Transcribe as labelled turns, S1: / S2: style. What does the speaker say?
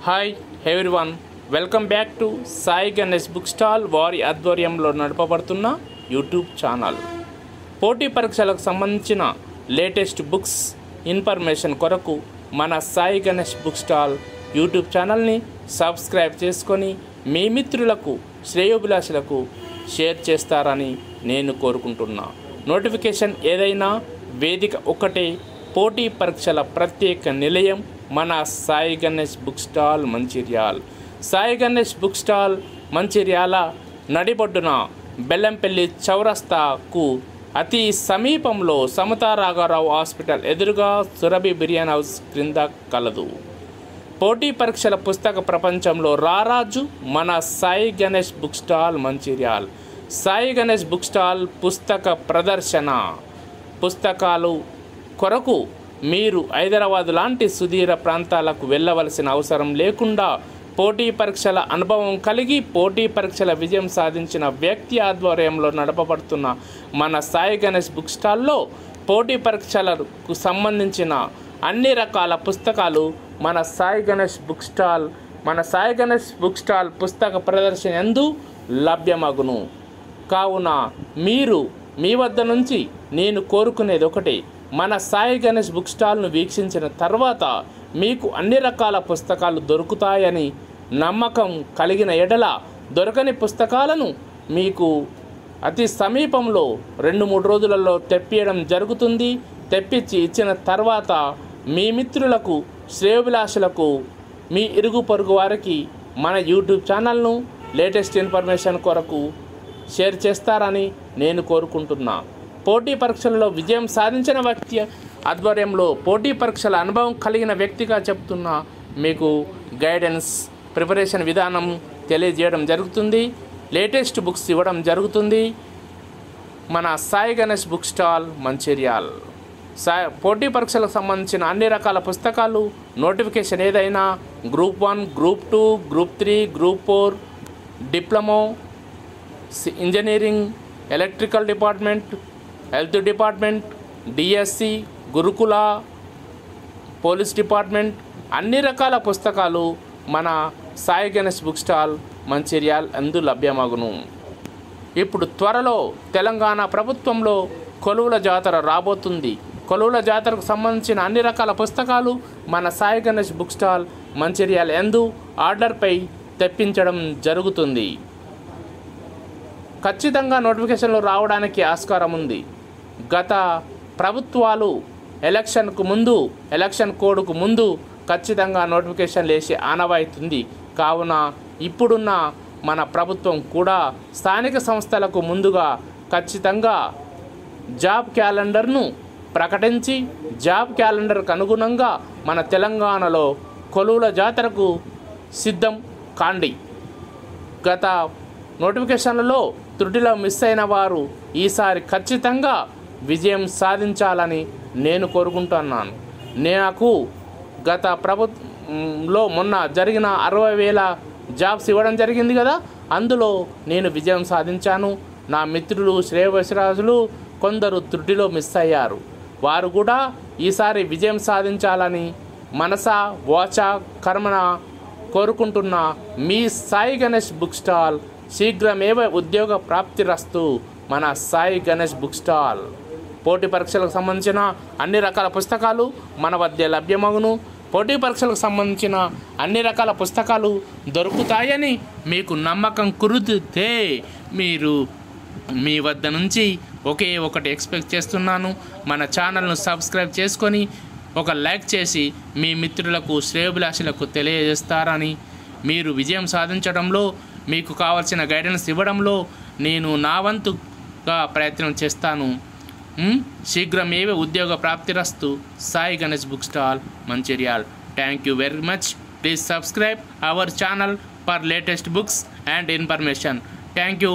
S1: Hi everyone, welcome back to Sai Ganesh book stall వారి ఆధ్వర్యంలో నడపబడుతున్న YouTube channel. పోటీ పరీక్షలకు సంబంధించిన లేటెస్ట్ బుక్స్ ఇన్ఫర్మేషన్ కొరకు మన Sai Ganesh book stall YouTube ఛానల్ని సబ్స్క్రైబ్ చేసుకొని మీ మిత్రులకు శ్రేయోభిలాషులకు షేర్ చేస్తారని నేను కోరుకుంటున్నా. నోటిఫికేషన్ ఏదైనా వేదిక ఒకటే, పోటీ పరీక్షల ప్రత్యేక నిలయం మన Sai Ganesh book stall Mancherial. Sai Ganesh book stall Mancherial నడిబొడ్డున బెల్లంపల్లి చౌరస్తాకు అతి సమీపంలో సమతా రాఘవరావు హాస్పిటల్ ఎదురుగా సురభి బిర్యానీ హౌస్ క్రింద కలదు. పోటీ పరీక్షల పుస్తక ప్రపంచంలో రారాజు మన Sai Ganesh book stall Mancherial. Sai Ganesh book stall పుస్తక ప్రదర్శన. పుస్తకాలు కొరకు మీరు హైదరాబాద్ లాంటి సుదూర ప్రాంతాలకు వెళ్ళవలసిన అవసరం లేకుండా పోటీ పరీక్షల అనుభవం కలిగి పోటీ పరీక్షల విజయం సాధించిన వ్యక్తి ఆధ్వర్యంలో నడపబడుతున్న మన సాయి గణేష్ బుక్ స్టాల్లో పోటీ పరీక్షలకు సంబంధించిన అన్ని రకాల పుస్తకాలు మన సాయి గణేష్ బుక్ స్టాల్ పుస్తక ప్రదర్శన యందు లభ్యమగును. కావున మీరు మీ వద్ద నుంచి నేను కోరుకునేది ఒకటే, మన సాయి గణేష్ బుక్ స్టాల్ను వీక్షించిన తర్వాత మీకు అన్ని రకాల పుస్తకాలు దొరుకుతాయని నమ్మకం కలిగిన ఎడల దొరకని పుస్తకాలను మీకు అతి సమీపంలో 2-3 రోజులలో తెప్పియడం జరుగుతుంది. తెప్పించి ఇచ్చిన తర్వాత మీ మిత్రులకు శ్రేయోభిలాషులకు మీ ఇరుగు పొరుగు వారికి మన యూట్యూబ్ ఛానల్ను లేటెస్ట్ ఇన్ఫర్మేషన్ కొరకు షేర్ చేస్తారని నేను కోరుకుంటున్నా. పోటీ పరీక్షలలో విజయం సాధించిన వ్యక్తి ఆధ్వర్యంలో పోటీ పరీక్షల అనుభవం కలిగిన వ్యక్తిగా చెప్తున్నా మీకు గైడెన్స్ ప్రిపరేషన్ విధానం తెలియజేయడం జరుగుతుంది. లేటెస్ట్ బుక్స్ ఇవ్వడం జరుగుతుంది. మన సాయి గణేష్ బుక్ స్టాల్ మంచిర్యాల్. పోటీ పరీక్షలకు సంబంధించిన అన్ని రకాల పుస్తకాలు, నోటిఫికేషన్ ఏదైనా group 1, group 2, group 3, group 4, diploma, engineering, electrical department, health department, DSC, గురుకుల, పోలీస్ డిపార్ట్మెంట్ అన్ని రకాల పుస్తకాలు మన సాయి గణేష్ బుక్ స్టాల్ మంచిర్యాల్ అందు లభ్యమగును. ఇప్పుడు త్వరలో తెలంగాణ ప్రభుత్వంలో కొలువుల జాతర రాబోతుంది. కొలువుల జాతరకు సంబంధించిన అన్ని రకాల పుస్తకాలు మన సాయి గణేష్ బుక్ స్టాల్ మంచిర్యాల్ యందు ఆర్డర్పై తెప్పించడం జరుగుతుంది. ఖచ్చితంగా నోటిఫికేషన్లు రావడానికి ఆస్కారం ఉంది. గత ప్రభుత్వాలు ఎలక్షన్ కోడ్కు ముందు ఖచ్చితంగా నోటిఫికేషన్లు వేసి ఆనవాయితుంది. కావున ఇప్పుడున్న మన ప్రభుత్వం కూడా స్థానిక సంస్థలకు ముందుగా ఖచ్చితంగా జాబ్ క్యాలెండర్ను ప్రకటించి జాబ్ క్యాలెండర్కు అనుగుణంగా మన తెలంగాణలో కొలువుల జాతరకు సిద్ధం కాండి. గత నోటిఫికేషన్లలో త్రుటిలో మిస్ అయిన వారు ఈసారి ఖచ్చితంగా విజయం సాధించాలని నేను కోరుకుంటున్నాను. నాకు గత ప్రభుత్వంలో మొన్న జరిగిన 60,000 జాబ్స్ ఇవ్వడం జరిగింది కదా, అందులో నేను విజయం సాధించాను. నా మిత్రులు శ్రేయోభిలాషులు కొందరు త్రుటిలో మిస్ అయ్యారు. వారు కూడా ఈసారి విజయం సాధించాలని మనసా వాచా కర్మన కోరుకుంటున్న మీ సాయి గణేష్ బుక్ స్టాల్ శీఘ్రమేవ ఉద్యోగ ప్రాప్తిరస్తు. మన సాయి గణేష్ బుక్ స్టాల్ పోటీ పరీక్షలకు సంబంధించిన అన్ని రకాల పుస్తకాలు మన వద్ద లభ్యమగును. పోటీ పరీక్షలకు సంబంధించిన అన్ని రకాల పుస్తకాలు దొరుకుతాయని మీకు నమ్మకం కుదిరితే మీరు మీ వద్ద నుంచి ఒకే ఒకటి ఎక్స్పెక్ట్ చేస్తున్నాను. మన ఛానల్ను సబ్స్క్రైబ్ చేసుకొని ఒక లైక్ చేసి మీ మిత్రులకు శ్రేయోభిలాషులకు తెలియజేస్తారని, మీరు విజయం సాధించడంలో మీకు కావాల్సిన గైడెన్స్ ఇవ్వడంలో నేను నా వంతుగా ప్రయత్నం చేస్తాను. శీఘ్రమేవ ఉద్యోగ ప్రాప్తిరస్తు. Sai Ganesh book stall Mancherial. Thank you very much. Please subscribe our channel for latest books and information. Thank you.